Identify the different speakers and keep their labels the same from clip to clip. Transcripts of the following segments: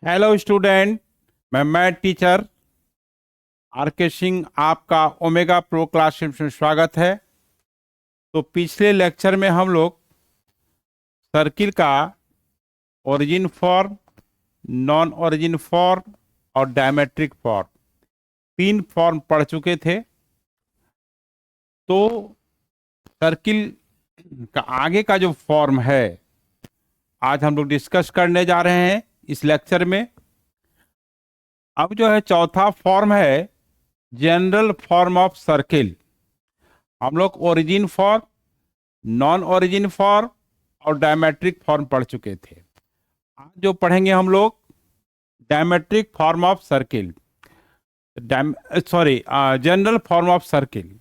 Speaker 1: Hello student. मैं math teacher are के सिंह आपका ओमेगा प्रो क्लासरूम में स्वागत है। तो पिछले लेक्चर में हम लोग सर्किल का origin form, non origin form और डायमेट्रिक फॉर्म, तीन फॉर्म पढ़ चुके थे। तो सर्किल का आगे का जो फॉर्म है आज हम लोग डिस्कस करने जा रहे हैं इस लेक्चर में। अब जो है चौथा फॉर्म है जनरल फॉर्म ऑफ सर्किल। हम लोग origin form, non origin form और डायमेट्रिक फॉर्म पढ़ चुके थे। आज जो पढ़ेंगे हम लोग diametric form of circle, general form of circle.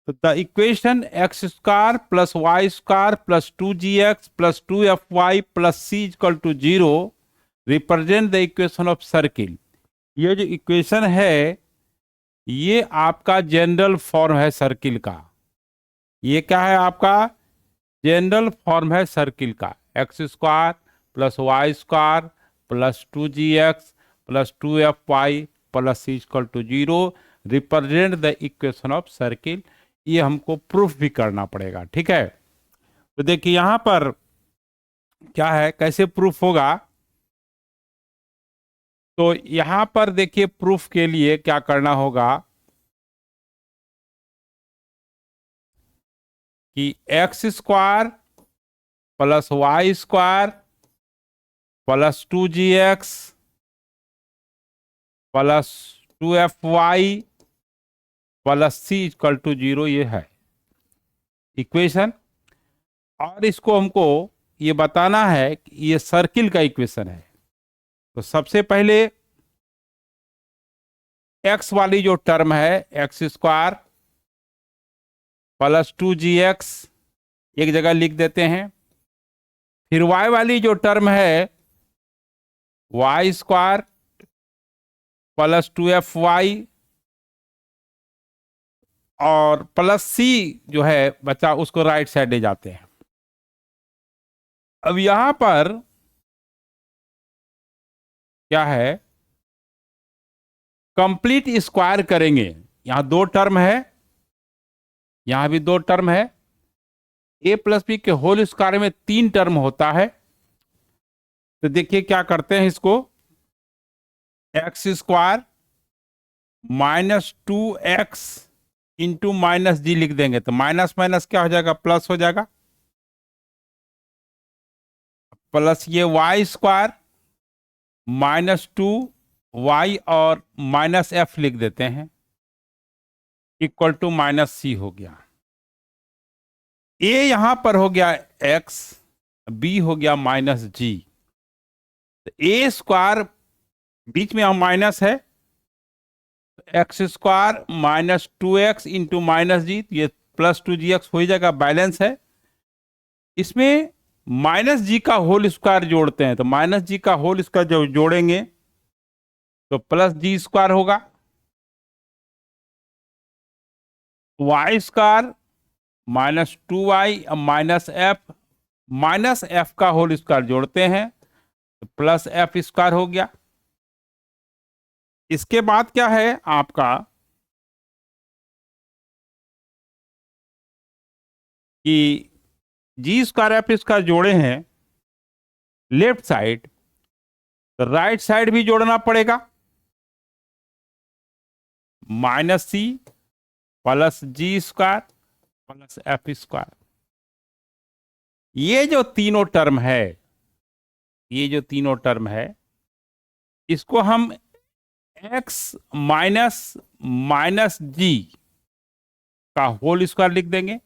Speaker 1: तो the equation x square plus y square plus 2gx plus 2fy plus c equal to 0 represent the equation of circle. ये जो इक्वेशन है ये आपका जनरल फॉर्म है circle का। ये क्या है? आपका जनरल फॉर्म है सर्किल का। X square plus y square plus 2gx plus 2fy plus c equal to 0 represent the equation of circle. ये हमको प्रूफ भी करना पड़ेगा, ठीक है। तो देखिए यहां पर क्या है, कैसे प्रूफ होगा। तो यहां पर देखिए प्रूफ के लिए क्या करना होगा कि x square plus y square plus 2gx plus 2fy plus c equal to 0 ये है इक्वेशन। और इसको हमको ये बताना है कि ये सर्किल का इक्वेशन है। तो सबसे पहले x वाली जो टर्म है एक्स स्क्वायर प्लस 2gx एक जगह लिख देते हैं। फिर y वाली जो टर्म है वाई स्क्वायर प्लस 2fy और प्लस c जो है बचा उसको राइट साइड ले जाते हैं। अब यहां पर क्या है, कंप्लीट स्क्वायर करेंगे। यहां दो टर्म है, यहां भी दो टर्म है। ए प्लस बी के होल स्क्वायर में तीन टर्म होता है। तो देखिए क्या करते हैं, इसको x square minus 2x into minus g लिख देंगे। तो माइनस माइनस क्या हो जाएगा, प्लस हो जाएगा। प्लस ये वाई स्क्वायर माइनस 2y और माइनस f लिख देते हैं इक्वल टू माइनस c हो गया। a यहां पर हो गया x, b हो गया माइनस जी। तो a स्क्वायर बीच में हम माइनस है, x square minus 2x into minus g, ये प्लस 2gx हो ही जाएगा, बैलेंस है। इसमें माइनस जी का होल स्क्वायर जोड़ते हैं। तो माइनस जी का होल स्क्वायर जब जोड़ेंगे तो प्लस जी स्क्वायर होगा। Y square minus 2y minus f का होल स्क्वायर जोड़ते हैं तो प्लस एफ स्क्वायर हो गया। इसके बाद क्या है आपका कि जी स्क्वायर एफ स्क्वायर जोड़े हैं लेफ्ट साइड, तो राइट साइड भी जोड़ना पड़ेगा। Minus C plus g square plus f square. ये जो तीनों टर्म है, ये जो तीनों टर्म है, इसको हम एक्स माइनस माइनस जी का होल स्क्वायर लिख देंगे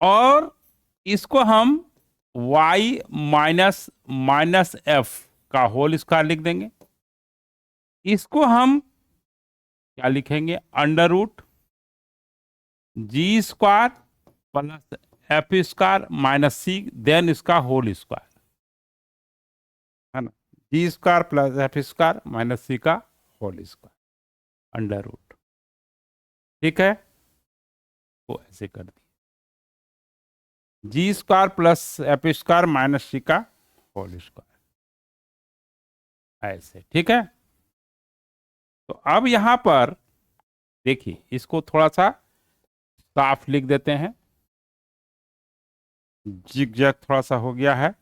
Speaker 1: और इसको हम y माइनस माइनस एफ का होल स्क्वायर लिख देंगे। इसको हम क्या लिखेंगे, under root g square plus f square minus c, then इसका होल स्क्वायर, है ना। G square plus f square minus c का होल स्क्वायर अंडर रूट, ठीक है। वो ऐसे कर दिए, g square plus f square minus c का होल स्क्वायर। ऐसे, ठीक है। तो अब यहां पर देखिए, इसको थोड़ा सा साफ लिख देते हैं। जिगजैग थोड़ा सा हो गया है,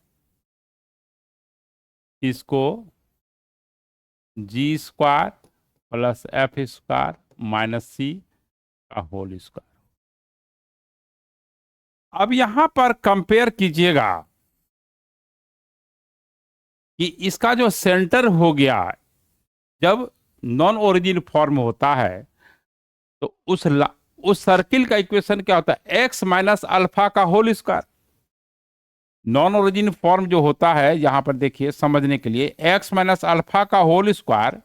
Speaker 1: इसको g square plus f square minus c का होल स्क्वायर। अब यहां पर कंपेयर कीजिएगा कि इसका जो सेंटर हो गया, जब नॉन ओरिजिन फॉर्म होता है तो उस सर्किल का इक्वेशन क्या होता है, एक्स माइनस अल्फा का whole square. Non origin form जो होता है, यहां पर देखिए समझने के लिए, एक्स माइनस अल्फा का whole square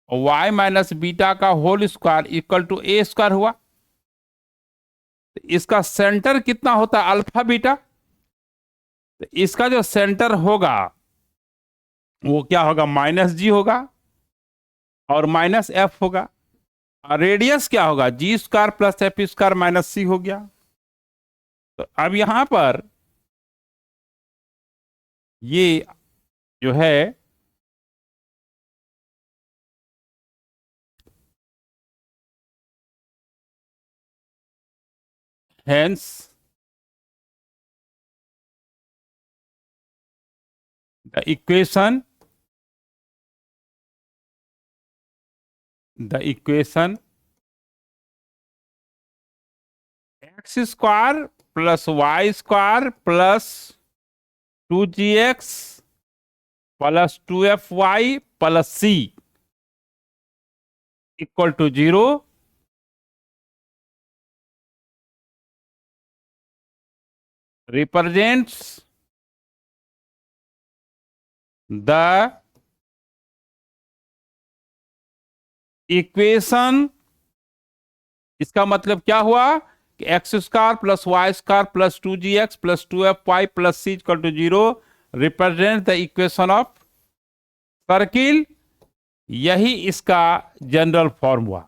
Speaker 1: y minus beta का whole square equal to a square हुआ। तो इसका सेंटर कितना होता है, अल्फा बीटा। तो इसका जो सेंटर होगा वो क्या होगा, माइनस जी होगा और माइनस एफ होगा। रेडियस क्या होगा, g square plus f square minus c हो गया। तो अब यहां पर ये जो है hence the equation x square plus y square plus 2gx plus 2fy plus c equal to 0 represents the equation. इसका मतलब क्या हुआ कि x square plus y square plus 2gx plus 2fy plus c equal to 0 represent the equation of circle. यही इसका general form हुआ।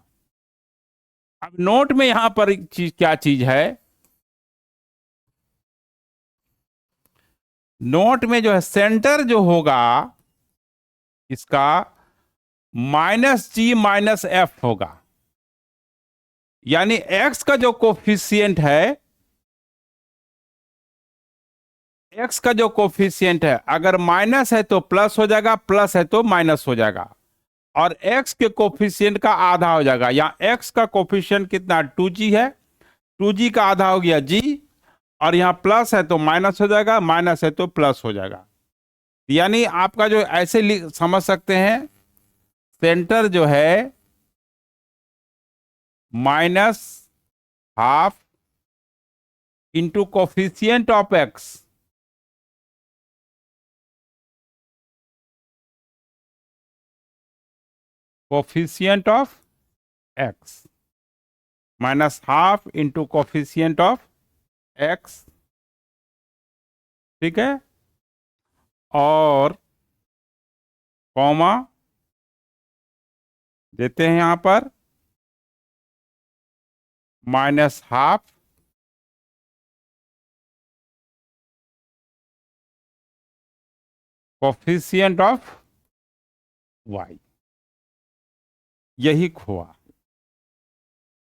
Speaker 1: अब note में यहां पर चीज क्या चीज है, नोट में जो है सेंटर जो होगा इसका माइनस जी माइनस एफ होगा। यानी एक्स का जो कोफिशिएंट है, एक्स का जो कोफिशिएंट है, अगर माइनस है तो प्लस हो जाएगा, प्लस है तो माइनस हो जाएगा, और एक्स के कोफिशिएंट का आधा हो जाएगा। यहाँ एक्स का कोफिशिएंट कितना 2g है, 2g का आधा हो गया g, और यहाँ प्लस है तो माइनस हो जाएगा, माइनस है तो प्लस हो जाएगा। यानी आपका जो ऐसे समझ सकते हैं, सेंटर जो है minus half into coefficient of x, coefficient of x minus half into coefficient of x, ठीक है, और कॉमा देते हैं यहां पर minus half coefficient of y. यही हुआ।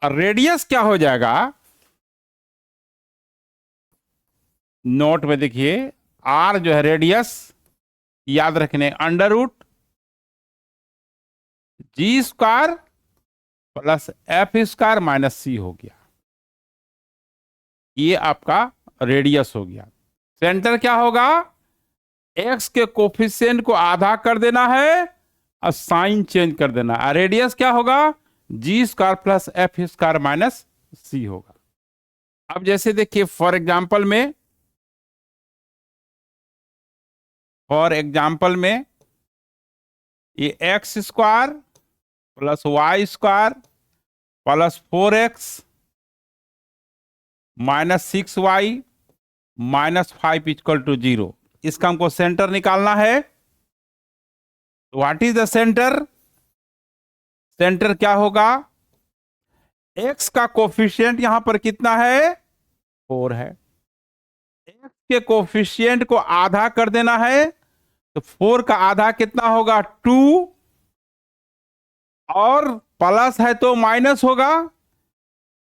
Speaker 1: और रेडियस क्या हो जाएगा, नोट में देखिए, आर जो है रेडियस, याद रखने, under root g square plus f square minus c हो गया। ये आपका रेडियस हो गया। सेंटर क्या होगा, एक्स के कोफिशिएंट को आधा कर देना है और साइन चेंज कर देना है। रेडियस क्या होगा, g square plus f square minus c होगा। अब जैसे देखिए फॉर एग्जाम्पल में ये x square plus y square plus 4x minus 6y minus 5 equal to 0, इसका हमको सेंटर निकालना है। What is the centre, centre क्या होगा, x का कोफिशिएंट यहां पर कितना है, 4 है, x के कोफिशिएंट को आधा कर देना है तो 4 का आधा कितना होगा 2, और प्लस है तो माइनस होगा।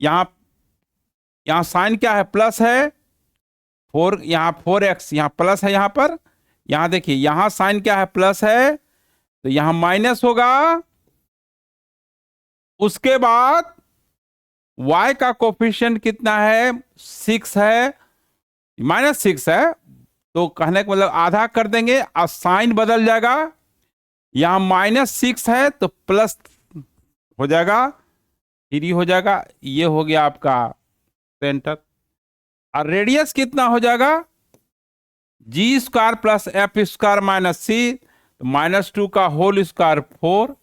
Speaker 1: यहां यहां साइन क्या है, प्लस है। 4 यहां 4x, यहां प्लस है, यहां पर यहां देखिए यहां साइन क्या है, प्लस है, तो यहां माइनस होगा। उसके बाद y का कोफिशिएंट कितना है, 6 है, -6 है, तो कहने का मतलब आधा कर देंगे और साइन बदल जाएगा। यहां -6 है तो प्लस हो जाएगा, 3 हो जाएगा। ये हो गया आपका सेंटर। और रेडियस कितना हो जाएगा, g² plus f² minus c, -2 का होल स्क्वायर 4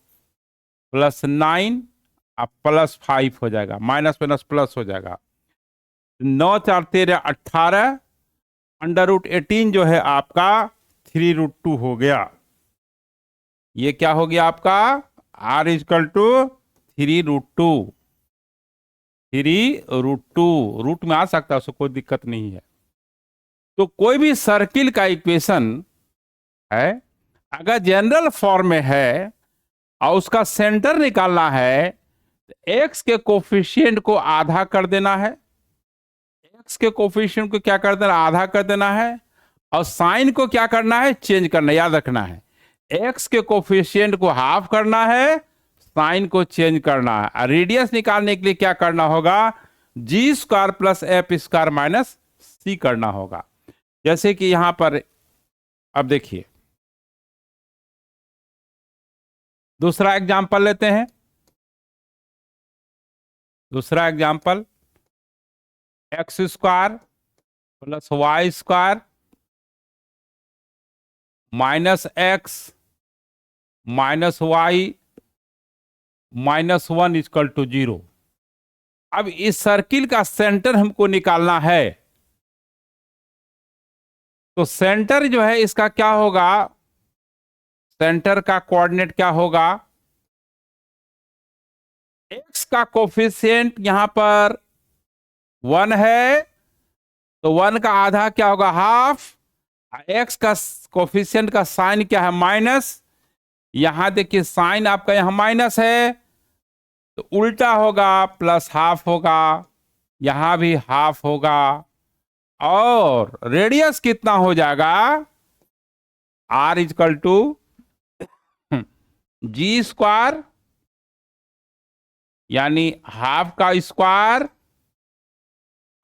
Speaker 1: प्लस 9 अब प्लस 5 हो जाएगा, माइनस माइनस प्लस हो जाएगा। 9 4 13 18, √18 जो है आपका 3√2 हो गया। ये क्या हो गया आपका, r इजकल टू 3√2। 3√2 रूट में आ सकता है, उसको कोई दिक्कत नहीं है। तो कोई भी सर्किल का इक्वेशन है, अगर जनरल फॉर्म में है और उसका सेंटर निकालना है, तो x के कोफिशिएंट को आधा कर देना है। x के कोफिशिएंट को क्या कर देना, आधा कर देना है। और साइन को क्या करना है, चेंज करना, याद रखना है। x के कोफिशिएंट को हाफ करना है, साइन को चेंज करना है। रेडियस निकालने के लिए क्या करना होगा, g² plus f² minus c करना होगा। जैसे कि यहां पर अब देखिए दूसरा एग्जांपल लेते हैं। दूसरा example, x² plus y² minus x minus y minus 1 equal to 0। अब इस सर्किल का सेंटर हमको निकालना है, तो सेंटर जो है इसका क्या होगा, सेंटर का कोऑर्डिनेट क्या होगा, x का कोफिशिएंट यहां पर 1 है, तो 1 का आधा क्या होगा, हाफ। x का कोफिशिएंट का साइन क्या है, माइनस। यहां देखिए साइन आपका यहां माइनस है, तो उल्टा होगा, प्लस हाफ होगा, यहां भी हाफ होगा। और रेडियस कितना हो जाएगा, r इजकल टू g² यानी हाफ का स्क्वायर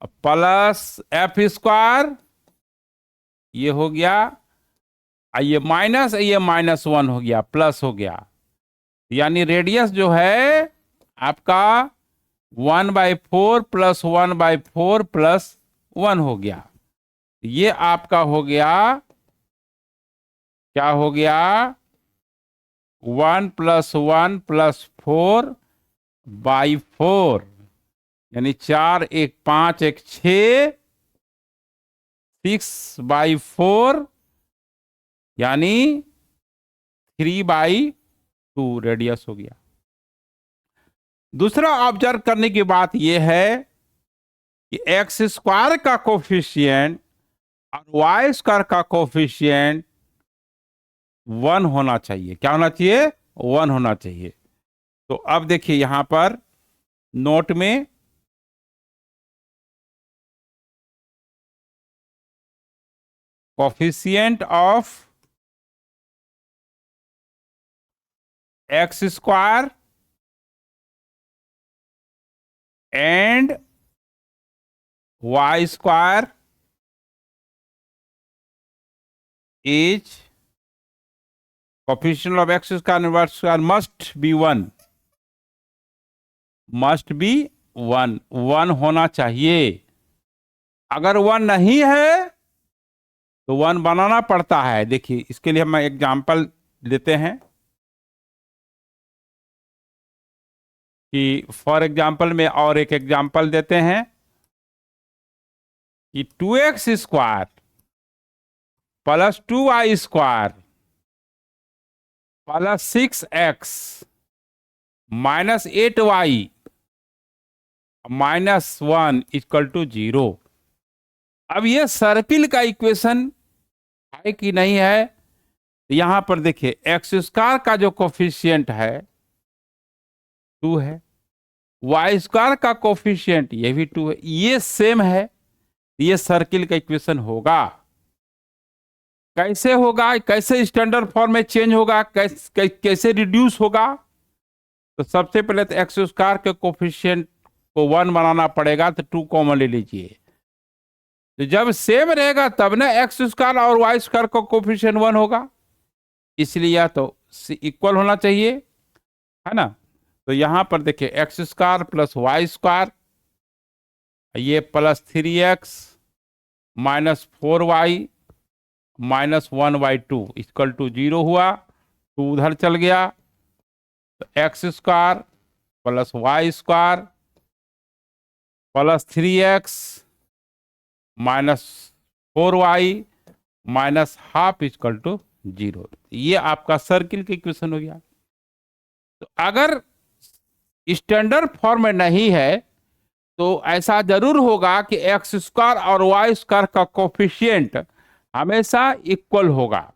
Speaker 1: प्लस f², ये हो गया। ये -1 हो गया, प्लस हो गया। यानी रेडियस जो है आपका 1/4 प्लस 1/4 प्लस 1 हो गया। ये आपका हो गया, क्या हो गया, 1 प्लस 1 प्लस 4/4, यानी 4 1 5 1 6, 6/4 यानी 3/2 रेडियस हो गया। दूसरा ऑब्जर्व करने की बात यह है कि x² का कोफिशिएंट और y² का कोफिशिएंट 1 होना चाहिए। क्या होना चाहिए, 1 होना चाहिए। तो अब देखिए यहां पर नोट में coefficient of x² and y² is coefficient of x² and y² must be 1, must be 1 होना चाहिए। अगर 1 नहीं है तो 1 बनाना पड़ता है। देखिए इसके लिए हम एग्जांपल लेते हैं कि फॉर एग्जांपल में और एक एग्जांपल देते हैं कि 2x² plus 2y² plus 6x minus 8y minus 1 equal to 0। अब ये सर्किल का इक्वेशन है कि नहीं है, तो यहां पर देखिए एक्स स्क्वायर का जो कोफिशिएंट है 2 है, वाई स्क्वायर का कोफिशिएंट ये भी 2 है, ये सेम है, ये सर्किल का इक्वेशन होगा। कैसे होगा, कैसे स्टैंडर्ड फॉर्म में चेंज होगा, कैसे रिड्यूस होगा? तो सबसे पहले तो एक्स स्क्वायर के कोफिशिएंट को 1 बनाना पड़ेगा, तो 2 कॉमन ले लीजिए। तो जब सेम रहेगा तब ना एक्स स्क्वायर और वाई स्क्वायर का कोफिशिएंट 1 होगा, इसलिए या तो इक्वल होना चाहिए, है ना। तो यहां पर देखिए x square plus y square, ये plus 3x minus 4y minus 1/2 equal to 0 हुआ, 2 उधर चल गया, तो x square plus y square plus 3x minus 4y minus half equal to 0। ये आपका सर्किल का इक्वेशन हो गया। तो अगर स्टैंडर्ड फॉर्म में नहीं है तो ऐसा जरूर होगा कि एक्स स्क्वायर और वाई स्क्वायर का कोफिशिएंट हमेशा इक्वल होगा।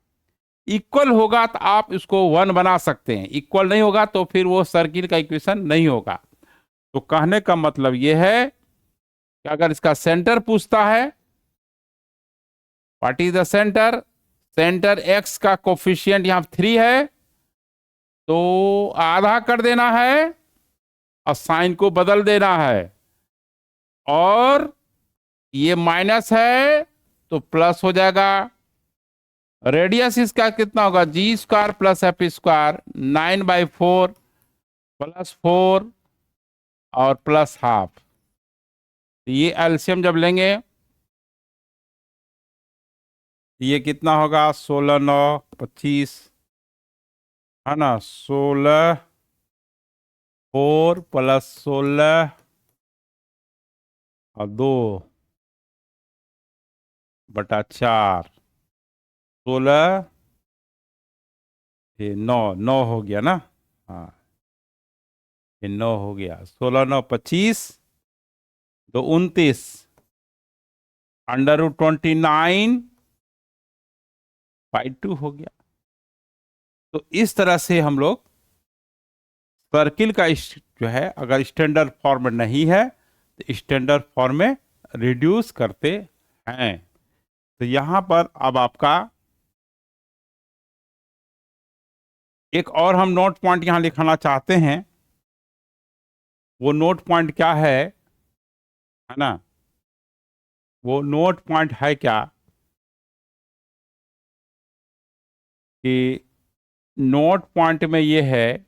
Speaker 1: इक्वल होगा तो आप इसको 1 बना सकते हैं, इक्वल नहीं होगा तो फिर वो सर्किल का इक्वेशन नहीं होगा। तो कहने का मतलब ये है कि अगर इसका सेंटर पूछता है, what is the centre, centre x का कोफिशिएंट यहां 3 है, तो आधा कर देना है और साइन को बदल देना है, और ये माइनस है तो प्लस हो जाएगा। रेडियस इसका कितना होगा, g square plus f square 9/4 plus 4 और प्लस हाफ। ये एलसीएम जब लेंगे ये कितना होगा, 16 9 25, है ना, 16 4 प्लस 16 और 2/4, 16 ये 9 हो गया ना, हाँ ये 9 हो गया, 16 9 25, 2 29 √29/2 हो गया। तो इस तरह से हम लोग सर्किल का जो है अगर स्टैंडर्ड फॉर्म में नहीं है तो स्टैंडर्ड फॉर्म में रिड्यूस करते हैं। तो यहां पर अब आपका एक और हम नोट पॉइंट यहां लिखाना चाहते हैं। वो नोट पॉइंट क्या है ना, वो नोट पॉइंट है क्या कि नोट पॉइंट में ये है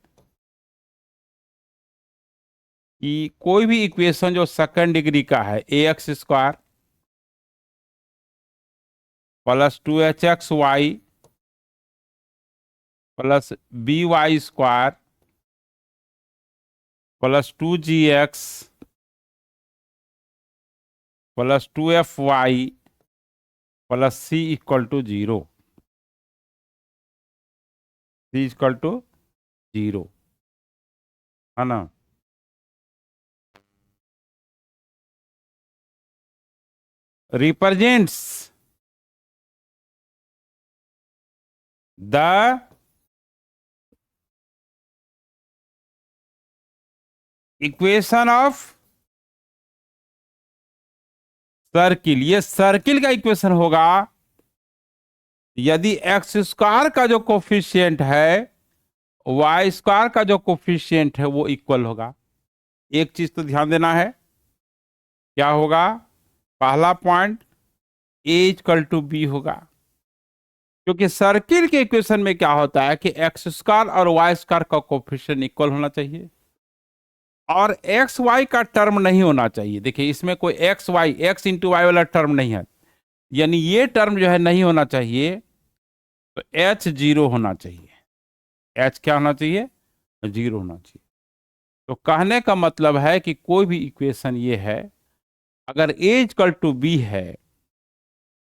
Speaker 1: कि कोई भी इक्वेशन जो सेकंड डिग्री का है, ax square plus 2hxy plus by square plus 2gx plus 2fy plus c equal to 0, c equal to 0, है ना। represents the equation of circle. ये सर्किल का इक्वेशन होगा यदि एक्स स्क्वायर का जो कोफिशिएंट है वाई स्क्वायर का जो कोफिशिएंट है वो इक्वल होगा। एक चीज तो ध्यान देना है, क्या होगा, पहला point a equal to b होगा, क्योंकि सर्किल के इक्वेशन में क्या होता है कि एक्स स्क्वायर और वाई स्क्वायर का कोफिशिएंट इक्वल होना चाहिए और एक्स वाई का टर्म नहीं होना चाहिए। देखिए इसमें कोई x y x into y वाला टर्म नहीं है, यानी ये टर्म जो है नहीं होना चाहिए। तो h 0 होना चाहिए, h क्या होना चाहिए, 0 होना चाहिए। तो कहने का मतलब है कि कोई भी इक्वेशन ये है अगर a इक्वल टू बी है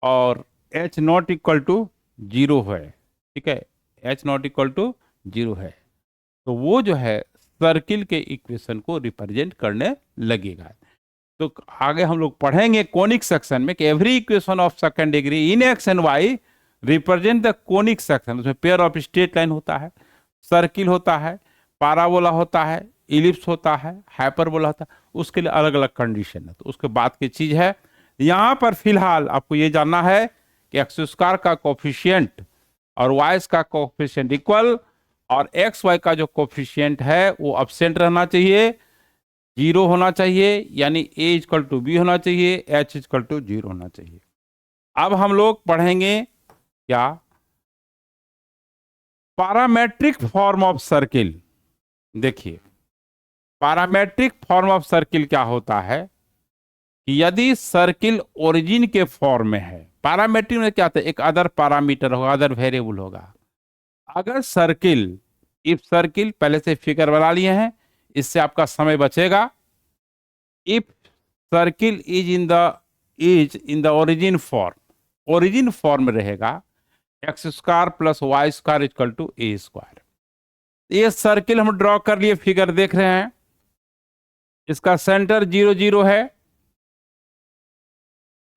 Speaker 1: और h नॉट इक्वल टू 0 है, ठीक है, h नॉट इक्वल टू 0 है, तो वो जो है सर्किल के इक्वेशन को रिप्रेजेंट करने लगेगा। तो आगे हम लोग पढ़ेंगे कोनिक सेक्शन में कि every equation of second degree in x and y represent the conic section, उसमें पेयर ऑफ स्ट्रेट लाइन होता है, सर्किल होता है, पाराबोला होता है, इलिप्स होता है, हाइपरबोला होता है, उसके लिए अलग अलग कंडीशन है, तो उसके बाद की चीज है। यहाँ पर फिलहाल आपको ये जानना है कि एक्स स्क्वायर का कोफिशिएंट और वाई का कोफिशिएंट इक्वल, और एक्स वाई का जो कोफिशिएंट है वो अब्सेंट रहना चाहिए, जीरो होना चाहिए, यानी ए इक्वल टू बी होना चाहिए, एच इक्वल टू जीरो होना चाहिए। अब हम लोग पढ़ेंगे क्या, पैरामेट्रिक फॉर्म ऑफ सर्किल। देखिए पैरामेट्रिक फॉर्म ऑफ सर्किल क्या होता है कि यदि सर्किल ओरिजिन के फॉर्म में है, पैरामेट्रिक में क्या होता है, एक अदर पैरामीटर होगा, अदर वेरिएबल होगा। अगर सर्किल, इफ सर्किल, पहले से फिगर बना लिए हैं, इससे आपका समय बचेगा। If circle is in the origin form रहेगा, x square plus y square equal to a square. ये सर्किल हम ड्रॉ कर लिए, फिगर देख रहे हैं, इसका सेंटर 0 0 है,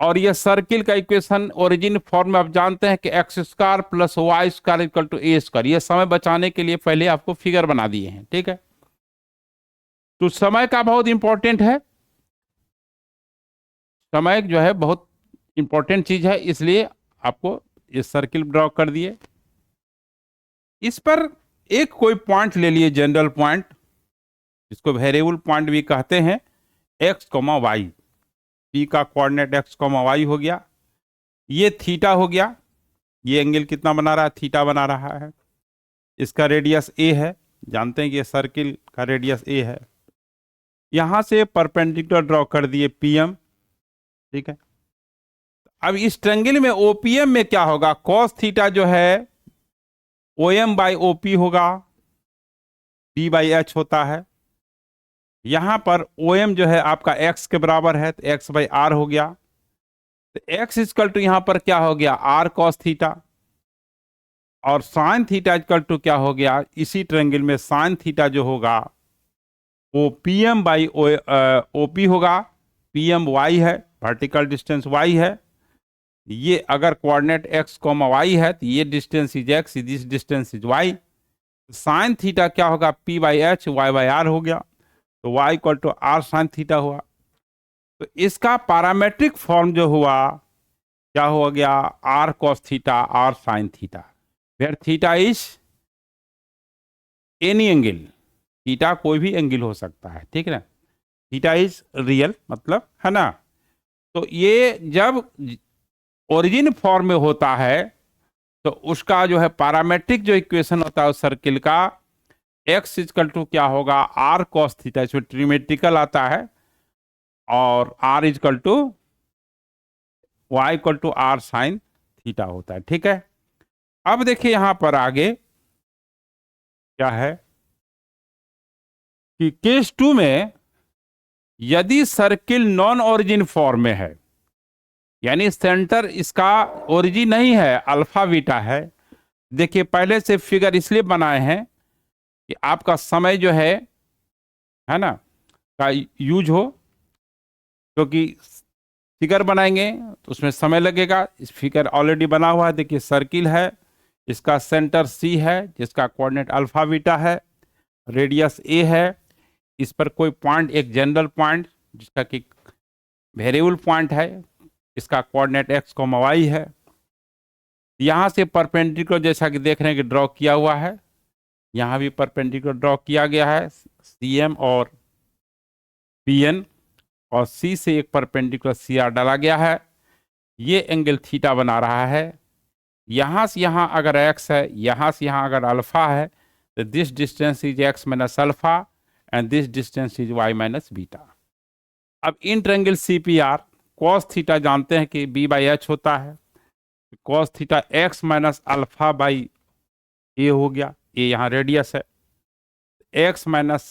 Speaker 1: और ये सर्किल का इक्वेशन ओरिजिन फॉर्म में आप जानते हैं कि x square plus y square equal to a square. ये समय बचाने के लिए पहले आपको फिगर बना दिए हैं, ठीक है। तो समय का बहुत इंपॉर्टेंट है, समय जो है बहुत इंपॉर्टेंट चीज है, इसलिए आपको ये सर्किल ड्रॉ कर दिए। इस पर एक कोई पॉइंट ले लिए, जनरल पॉइंट, जिसको वेरिएबल पॉइंट भी कहते हैं, एक्स कॉमा वाई, पी का कोऑर्डिनेट एक्स कॉमा वाई हो गया, ये थीटा हो गया, ये एंगल कितना बना रहा है, थीटा बना रहा है, इसका रेडियस ए है, जानते हैं कि ये सर्किल का रेडियस ए है। यहां से परपेंडिकुलर ड्रॉ कर दिए पीएम, ठीक है। अब इस ट्रायंगल में ओपीएम में क्या होगा, कॉस थीटा जो है ओएम बाई ओपी होगा, पी बाई एच होता है। यहां पर ओएम जो है आपका एक्स के बराबर है, तो एक्स बाई आर हो गया, तो एक्स इक्वल टू यहां पर क्या हो गया, आर कॉस थीटा, और साइन थीटा इक्वल टू क्या हो गया, इसी ट्रायंगल में साइन थीटा जो होगा वो पीएम बाई ओपी होगा। पीएम वाई है, वर्टिकल डिस्टेंस वाई है, ये अगर कोऑर्डिनेट एक्स कॉमा वाई है तो ये distance is x, this distance is y. Sine theta क्या होगा, p by h, y by r हो गया, तो y equal to r sine theta हुआ। तो इसका पैरामेट्रिक फॉर्म जो हुआ क्या हो गया, r cos theta, r sine theta, where theta is any angle, theta कोई भी एंगल हो सकता है, ठीक है ना, थीटा इज रियल, मतलब है ना। तो ये जब ओरिजिन फॉर्म में होता है तो उसका जो है पैरामेट्रिक जो इक्वेशन होता है उस सर्किल का, एक्स इक्वल टू क्या होगा, आर कॉस थीटा, इसमें ट्रिमेट्रिकल आता है, और r equal to y equal to r sine theta होता है, ठीक है। अब देखिए यहां पर आगे क्या है कि केस 2 में यदि सर्किल नॉन ओरिजिन फॉर्म में है, यानी सेंटर इसका ओरिजिन नहीं है, अल्फा बीटा है। देखिए पहले से फिगर इसलिए बनाए हैं कि आपका समय जो है ना, का यूज हो, क्योंकि फिगर बनाएंगे तो उसमें समय लगेगा। इस फिगर ऑलरेडी बना हुआ है, देखिए सर्किल है, इसका सेंटर सी है, जिसका कोऑर्डिनेट अल्फा बीटा है, रेडियस ए है, इस पर कोई पॉइंट, एक जनरल पॉइंट जिसका कि वेरिएबल पॉइंट है, इसका कोऑर्डिनेट एक्स कॉमा वाई है। यहाँ से परपेंडिकुलर जैसा कि देख रहे हैं कि ड्रॉ किया हुआ है, यहाँ भी परपेंडिकुलर ड्रॉ किया गया है, सी एम और पी एन, और सी से एक परपेंडिकुलर सी आर डाला गया है, ये एंगल थीटा बना रहा है। यहाँ से यहाँ अगर एक्स है, यहाँ से यहाँ अगर अल्फा है, तो this distance is x minus alpha and this distance is y minus beta. अब in triangle C P R cos theta जानते हैं कि बी बाई एच होता है, cos theta x minus alpha by a हो गया, ए यहाँ radius है, x minus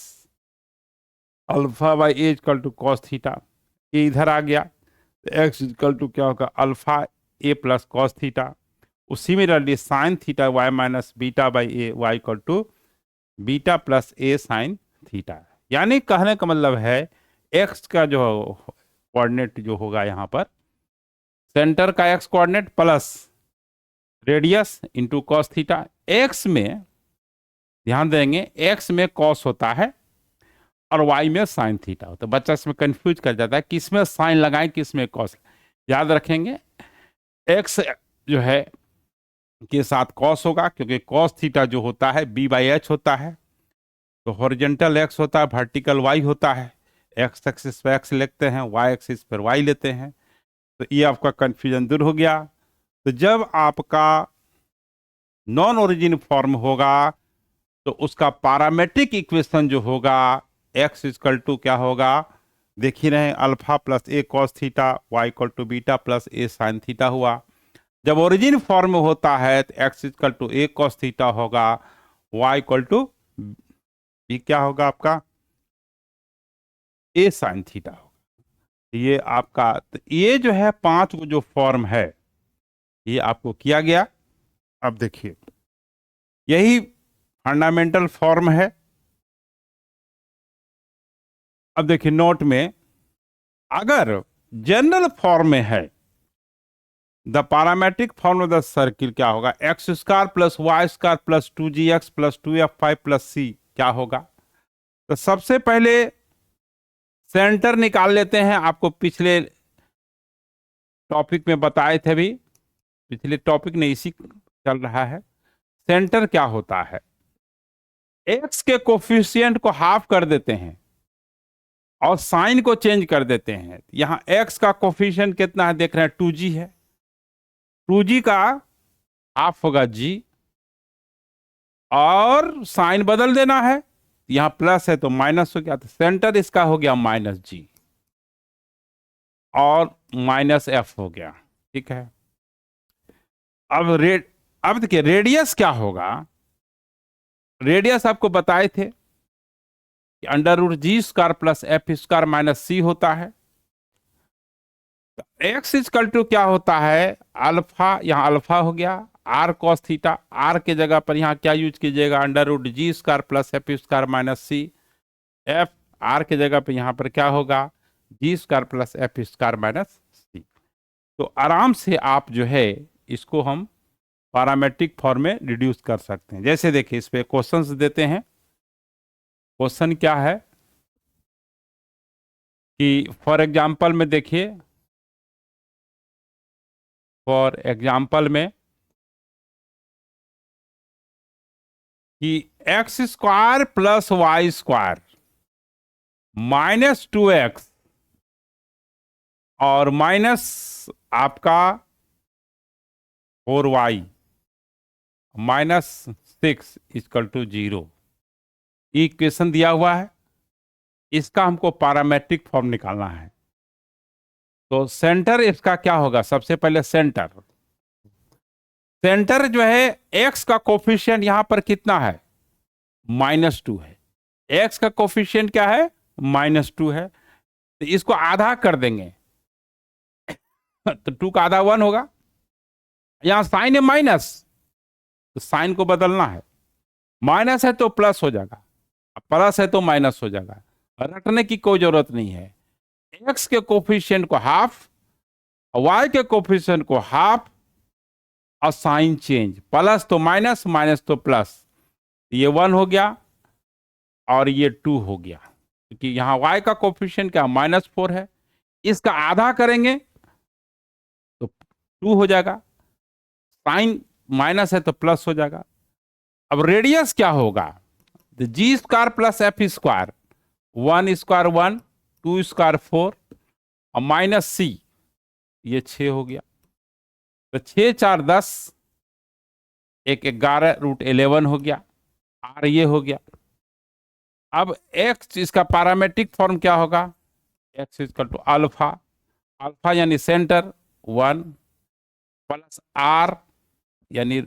Speaker 1: alpha by a equal to cos theta, a इधर आ गया, तो एक्स इक्वल टू क्या होगा, alpha a plus cos theta. उसी में similarly sine theta y minus beta by a, y equal to beta plus a sine theta. यानी कहने का मतलब है एक्स का जो कोऑर्डिनेट जो होगा यहाँ पर, सेंटर का x coordinate plus radius into cos theta. X में ध्यान देंगे, एक्स में कॉस होता है और वाई में साइन थीटा होता है। बच्चा इसमें कंफ्यूज कर जाता है किस में साइन लगाएं किस में कॉस। याद रखेंगे एक्स जो है के साथ कॉस होगा, क्योंकि कॉस थीटा जो होता है बी बाई एच होता है। तो हॉरिजॉन्टल एक्स होता है, वर्टिकल वाई होता है। एक्स एक्सिस पर एक्स लिखते हैं, वाई एक्सिस पर वाई लेते हैं। तो ये आपका कंफ्यूजन दूर हो गया। तो जब आपका नॉन ओरिजिन फॉर्म होगा तो उसका पैरामेट्रिक इक्वेशन जो होगा एक्स इक्वल टू क्या होगा, देख ही रहे हैं, alpha plus a cos theta y equal to beta plus a sine theta हुआ। जब ओरिजिन फॉर्म में होता है तो x equal to a cos theta होगा, वाई इक्वल टू बी क्या होगा आपका ए साइन थीटा होगा। ये आपका, तो ये जो है 5 जो फॉर्म है ये आपको किया गया। अब देखिए यही फंडामेंटल फॉर्म है। अब देखिए नोट में अगर जनरल फॉर्म में है the parametric form of the circle क्या होगा, x square plus y square plus 2gx plus 2f5 plus c क्या होगा। तो सबसे पहले सेंटर निकाल लेते हैं। आपको पिछले टॉपिक में बताए थे, भी पिछले टॉपिक ने इसी चल रहा है। सेंटर क्या होता है, एक्स के कोफिशिएंट को हाफ कर देते हैं और साइन को चेंज कर देते हैं। यहां एक्स का कोफिशिएंट कितना है देख रहे हैं, 2g है। 2g का हाफ होगा g और साइन बदल देना है, यहां प्लस है तो माइनस हो गया। तो सेंटर इसका हो गया माइनस जी और माइनस एफ हो गया। ठीक है। अब देखिए रेडियस क्या होगा। रेडियस आपको बताए थे कि under root g square plus f square minus c होता है। तो एक्स इक्वल टू क्या होता है, अल्फा, यहां अल्फा हो गया आर कॉस थीटा। आर के जगह पर यहां क्या यूज कीजिएगा, under root g square plus f square minus c. F r के जगह पर यहां पर क्या होगा, g square plus f square minus c. तो आराम से आप जो है इसको हम पैरामेट्रिक फॉर्म में रिड्यूस कर सकते हैं। जैसे देखिए इस पे क्वेश्चंस देते हैं। क्वेश्चन क्या है कि फॉर एग्जांपल में देखिए, फॉर एग्जांपल में कि x square plus y square minus 2x और माइनस आपका 4y minus 6 equal to 0, equation दिया हुआ है। इसका हमको पैरामेट्रिक फॉर्म निकालना है। तो सेंटर इसका क्या होगा, सबसे पहले सेंटर जो है एक्स का कोफिशिएंट यहां पर कितना है, -2 है। एक्स का कोफिशिएंट क्या है, -2 है। तो इसको आधा कर देंगे तो 2 का आधा 1 होगा। यहां साइन है माइनस, तो साइन को बदलना है। माइनस है तो प्लस हो जाएगा, प्लस है तो माइनस हो जाएगा। रटने की कोई जरूरत नहीं है। एक्स के कोफिशिएंट को हाफ, वाई के कोफिशिएंट को हाफ और साइन चेंज, प्लस तो माइनस माइनस तो प्लस। ये 1 हो गया और ये 2 हो गया, क्योंकि यहां y का कोफिशिएंट क्या -4 है। इसका आधा करेंगे तो 2 हो जाएगा, साइन माइनस है तो प्लस हो जाएगा। अब रेडियस क्या होगा, g square plus f square, 1 square 1, 2 square 4 और माइनस सी, ये 6 हो गया। तो 6 4 10, एक 11 रूट 11 हो गया। आर ये हो गया। अब एक्स इसका पैरामेट्रिक फॉर्म क्या होगा, x equal to alpha, alpha यानी सेंटर 1 प्लस आर यानी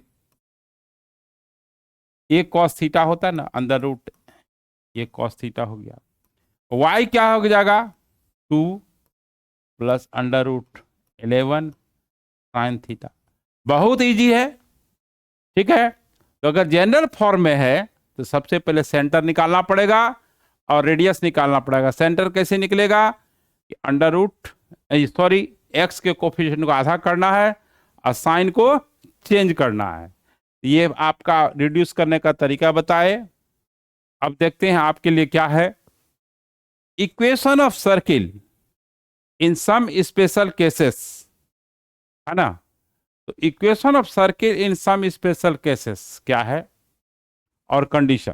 Speaker 1: ए कॉस थीटा होता है ना, अंडर रूट ये कॉस थीटा हो गया। वाई क्या हो जाएगा, 2 plus under root 11 sine theta. बहुत इजी है। ठीक है। तो अगर जनरल फॉर्म में है तो सबसे पहले सेंटर निकालना पड़ेगा और रेडियस निकालना पड़ेगा। सेंटर कैसे निकलेगा, अंडर रूट एक्स के कोफिशिएंट को आधा करना है और साइन को चेंज करना है। ये आपका रिड्यूस करने का तरीका बताए। अब देखते हैं आपके लिए क्या है। Equation of circle in some special cases, है ना। तो equation of circle in some special cases क्या है और कंडीशन।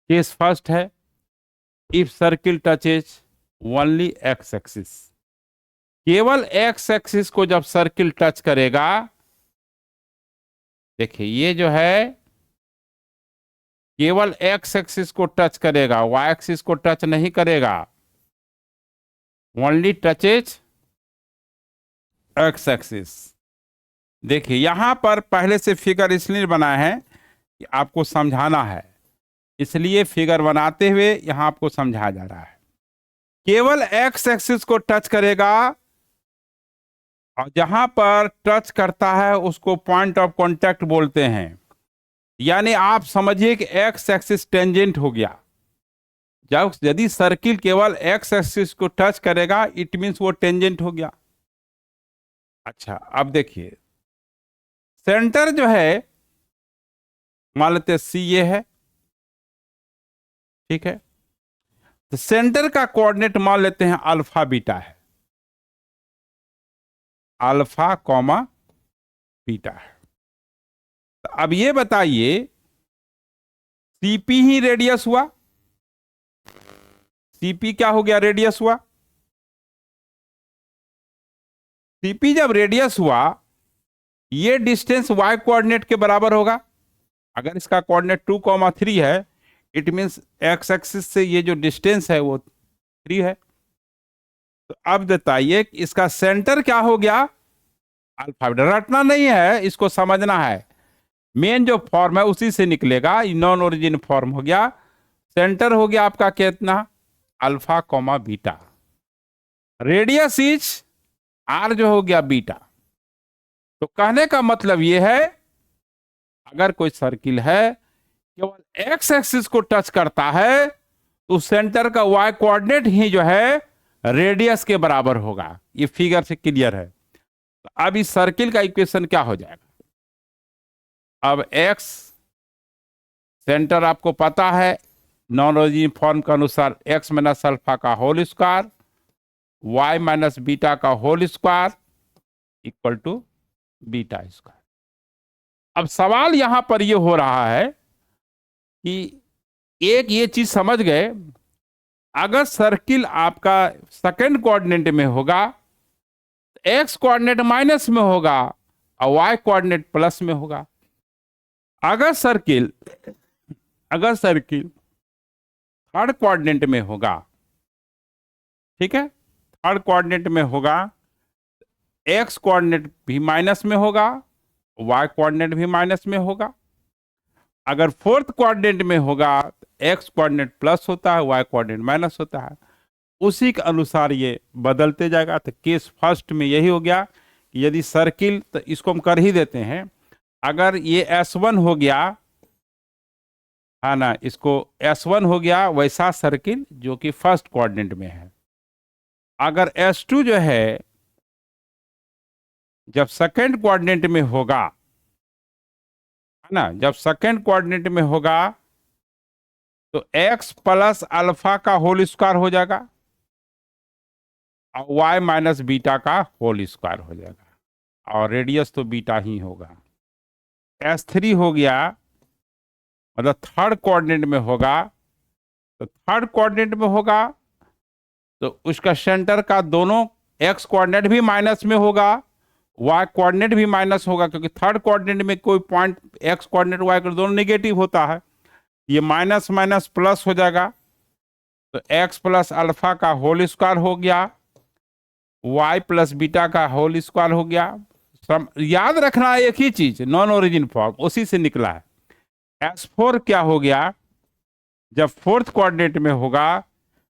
Speaker 1: केस फर्स्ट है, if circle touches only x axis, केवल एक्स एक्सिस को जब सर्किल टच करेगा, देखिए ये जो है केवल एक्स एक्सिस को टच करेगा, वाई एक्सिस को टच नहीं करेगा, ओनली टचेज एक्स एक्सिस। देखिए यहां पर पहले से फिगर इसलिए बनाए हैं कि आपको समझाना है, इसलिए फिगर बनाते हुए यहां आपको समझाया जा रहा है। केवल एक्स एक्सिस को टच करेगा और जहां पर टच करता है उसको पॉइंट ऑफ कांटेक्ट बोलते हैं। यानी आप समझिए कि एक्स एक्सिस टेंजेंट हो गया। जब यदि सर्किल केवल एक्स एक्सिस को टच करेगा इट मींस वो टेंजेंट हो गया। अच्छा अब देखिए सेंटर जो है मान लेते हैं सी ये है, ठीक है। तो सेंटर का कोऑर्डिनेट मान लेते हैं अल्फा बीटा है, अल्फा कॉमा बीटा है। तो अब ये बताइए सीपी ही रेडियस हुआ, सीपी क्या हो गया, रेडियस हुआ। सीपी जब रेडियस हुआ ये डिस्टेंस वाई कोऑर्डिनेट के बराबर होगा। अगर इसका कोऑर्डिनेट 2,3 है इट मींस एक्स एक्सिस से ये जो डिस्टेंस है वो 3 है। तो अब बताइए कि इसका सेंटर क्या हो गया, अल्फा। रटना नहीं है, इसको समझना है। मेन जो फॉर्म है उसी से निकलेगा, नॉन ओरिजिन फॉर्म हो गया। सेंटर हो गया आपका कितना, alpha comma beta. Radius is r जो हो गया बीटा। तो कहने का मतलब यह है अगर कोई सर्किल है केवल एक्स एक्सिस को टच करता है तो सेंटर का वाई कोऑर्डिनेट ही जो है रेडियस के बराबर होगा। ये फिगर से क्लियर है। तो अब इस सर्किल का इक्वेशन क्या हो जाएगा। अब एक्स सेंटर आपको पता है नॉन ओरिजिन फॉर्म के अनुसार एक्स माइनस अल्फा का whole square y minus beta का whole square equal to beta square. अब सवाल यहां पर यह हो रहा है कि एक ये चीज समझ गए, अगर सर्किल आपका सेकंड कोऑर्डिनेट में होगा एक्स कोऑर्डिनेट माइनस में होगा और वाई कोऑर्डिनेट प्लस में होगा। अगर सर्किल थर्ड कोऑर्डिनेट में होगा, ठीक है, थर्ड कोऑर्डिनेट में होगा, एक्स कोऑर्डिनेट भी माइनस में होगा, वाई कोऑर्डिनेट भी माइनस में होगा। अगर फोर्थ कोऑर्डिनेट में होगा तो एक्स कोऑर्डिनेट प्लस होता है, वाई कोऑर्डिनेट माइनस होता है। उसी के अनुसार ये बदलते जाएगा। तो केस फर्स्ट में यही हो गया कि यदि सर्किल, तो इसको हम कर ही देते हैं, अगर ये S1 हो गया है ना, इसको S1 हो गया वैसा सर्किल जो कि फर्स्ट कोऑर्डिनेट में है। अगर S2 जो है जब सेकंड कोऑर्डिनेट में होगा, है ना, जब सेकंड कोऑर्डिनेट में होगा तो x प्लस अल्फा का होल स्क्वायर हो जाएगा और y माइनस बीटा का होल स्क्वायर हो जाएगा और रेडियस तो बीटा ही होगा। S3 हो गया मतलब थर्ड कोऑर्डिनेट में होगा, तो थर्ड कोऑर्डिनेट में होगा तो उसका सेंटर का दोनों x कोऑर्डिनेट भी माइनस में होगा, y कोऑर्डिनेट भी माइनस होगा, क्योंकि थर्ड कोऑर्डिनेट में कोई पॉइंट x कोऑर्डिनेट y को दोनों नेगेटिव होता है। ये माइनस माइनस प्लस हो जाएगा तो x प्लस अल्फा का होल स्क्वायर हो गया, y प्लस बीटा का होल स्क्वायर हो गया। याद रखना एक ही चीज, नॉन ओरिजिन फॉर्म उसी से निकला है। S4 क्या हो गया, जब फोर्थ कोऑर्डिनेट में होगा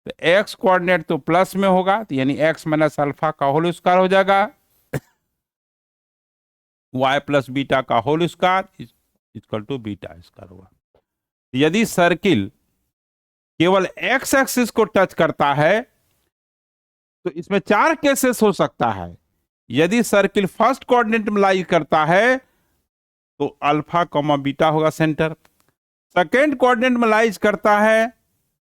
Speaker 1: तो x कोऑर्डिनेट तो प्लस में होगा, तो यानी x माइनस अल्फा का होल स्क्वायर हो जाएगा, y प्लस बीटा का whole square equal to beta square हुआ। यदि सर्किल केवल x एक्सिस को टच करता है तो इसमें 4 केसेस हो सकता है। यदि सर्किल फर्स्ट कोऑर्डिनेट में लाई करता है तो अल्फा कॉमा बीटा होगा सेंटर। सेकेंड कोऑर्डिनेट में लाइज करता है,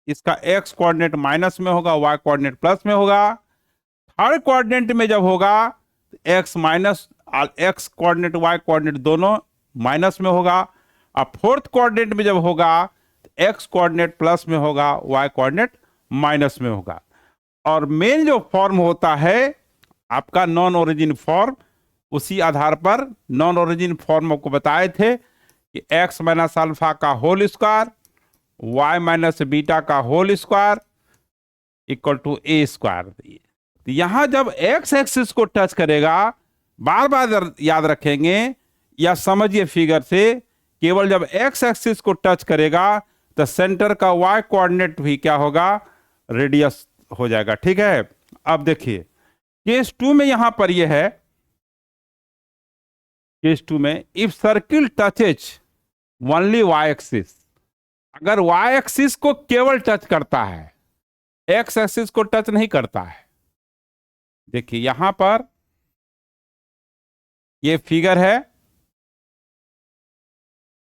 Speaker 1: इसका एक्स कोऑर्डिनेट माइनस में होगा, वाई कोऑर्डिनेट प्लस में होगा। थर्ड कोऑर्डिनेट में जब होगा x minus x coordinate y coordinate दोनों माइनस में होगा। अब फोर्थ कोऑर्डिनेट में जब होगा एक्स कोऑर्डिनेट प्लस में होगा, वाई कोऑर्डिनेट माइनस में होगा। और मेन जो फॉर्म होता है आपका नॉन ओरिजिन फॉर्म, उसी आधार पर नॉन ओरिजिन फॉर्म आपको बताए थे कि एक्स माइनस अल्फा का whole square, y minus beta का whole square equal to a square. तो यहां जब एक्स एक्सिस को टच करेगा, बार बार याद रखेंगे या समझिए फिगर से, केवल जब एक्स एक्सिस को टच करेगा तो सेंटर का वाई कोऑर्डिनेट भी क्या होगा, रेडियस हो जाएगा। ठीक है, अब देखिए केस 2 में यहां पर यह है, केस 2 में if circle touches only y axis, अगर वाई एक्सिस को केवल टच करता है, एक्स एक्सिस को टच नहीं करता है। देखिए यहां पर यह फिगर है,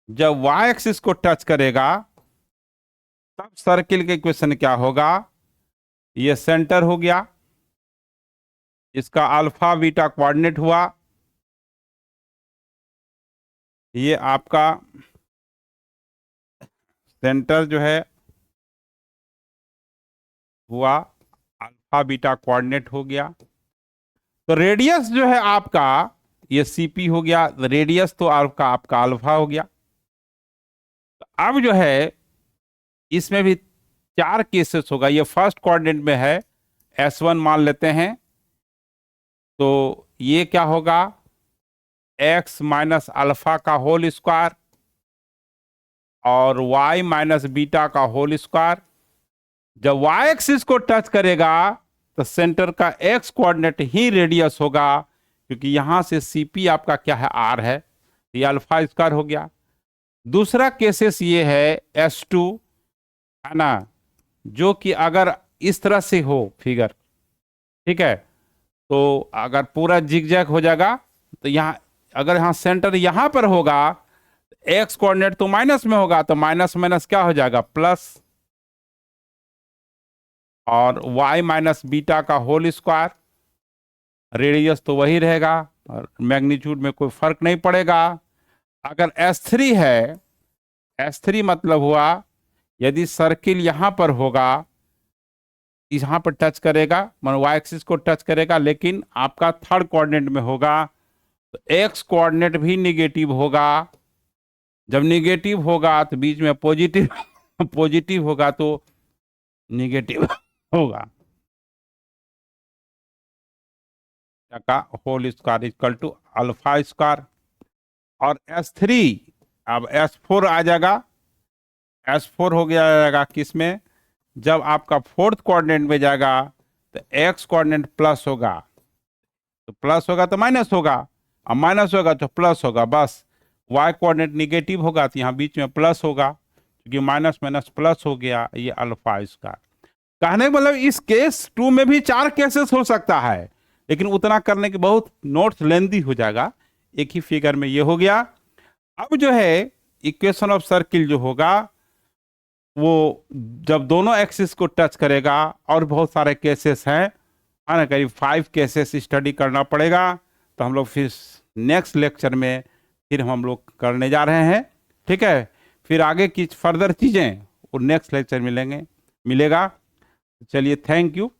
Speaker 1: जब वाई एक्सिस को टच करेगा तब सर्किल के इक्वेशन क्या होगा, ये सेंटर हो गया, इसका अल्फा बीटा कोऑर्डिनेट हुआ, ये आपका सेंटर जो है हुआ, अल्फा बीटा कोऑर्डिनेट हो गया। तो रेडियस जो है आपका ये सीपी हो गया, रेडियस तो आपका अल्फा हो गया। तो अब जो है इसमें भी 4 केसेस होगा। ये फर्स्ट कोऑर्डिनेट में है, S1 मान लेते हैं, तो ये क्या होगा, x माइनस अल्फा का होल स्क्वायर और y माइनस बीटा का होल स्क्वायर। जब y एक्सिस को टच करेगा तो सेंटर का x कोऑर्डिनेट ही रेडियस होगा, क्योंकि यहां से CP आपका क्या है, r है, ये अल्फा स्क्वायर हो गया। दूसरा केसेस ये है S2 है ना, जो कि अगर इस तरह से हो फिगर, ठीक है, तो अगर पूरा जिगजैग हो जाएगा, तो यहां अगर यहां सेंटर यहां पर होगा, एक्स कोऑर्डिनेट तो माइनस में होगा, तो माइनस माइनस क्या हो जाएगा, प्लस, और y माइनस बीटा का होल स्क्वायर, रेडियस तो वही रहेगा और मैग्नीट्यूड में कोई फर्क नहीं पड़ेगा। अगर S3 है, S3 मतलब हुआ यदि सर्किल यहां पर होगा, यहां पर टच करेगा, मतलब y एक्सिस को टच करेगा, लेकिन आपका थर्ड कोऑर्डिनेट में होगा, तो x कोऑर्डिनेट भी निगेटिव होगा। जब निगेटिव होगा तो बीच में पॉजिटिव पॉजिटिव होगा तो निगेटिव होगा, का whole square equal to alpha square. और S3 अब S4 आ जाएगा, S4 हो गया जाएगा किसमें, जब आपका फोर्थ कोऑर्डिनेट में जाएगा तो x कोऑर्डिनेट प्लस होगा, तो प्लस होगा तो माइनस होगा, और माइनस होगा तो प्लस होगा, बस। y कोऑर्डिनेट निगेटिव होगा तो यहाँ बीच में प्लस होगा, क्योंकि माइनस माइनस प्लस हो गया, ये अल्फा स्क्वायर। कहने का मतलब इस केस 2 में भी 4 केसेस हो सकता है, लेकिन उतना करने के बहुत नोट्स लेंदी हो जाएगा, एक ही फिगर में ये हो गया। अब जो है इक्वेशन ऑफ सर्किल जो होगा, वो जब दोनों एक्सिस को टच करेगा, और बहुत सारे केसेस हैं, है ना, करीब 5 केसेस स्टडी करना पड़ेगा। तो हम लोग फिर नेक्स्ट लेक्चर में फिर हम लोग करने जा रहे हैं, ठीक है। फिर आगे की फर्दर चीज़ें वो नेक्स्ट लेक्चर मिलेगा। चलिए, थैंक यू।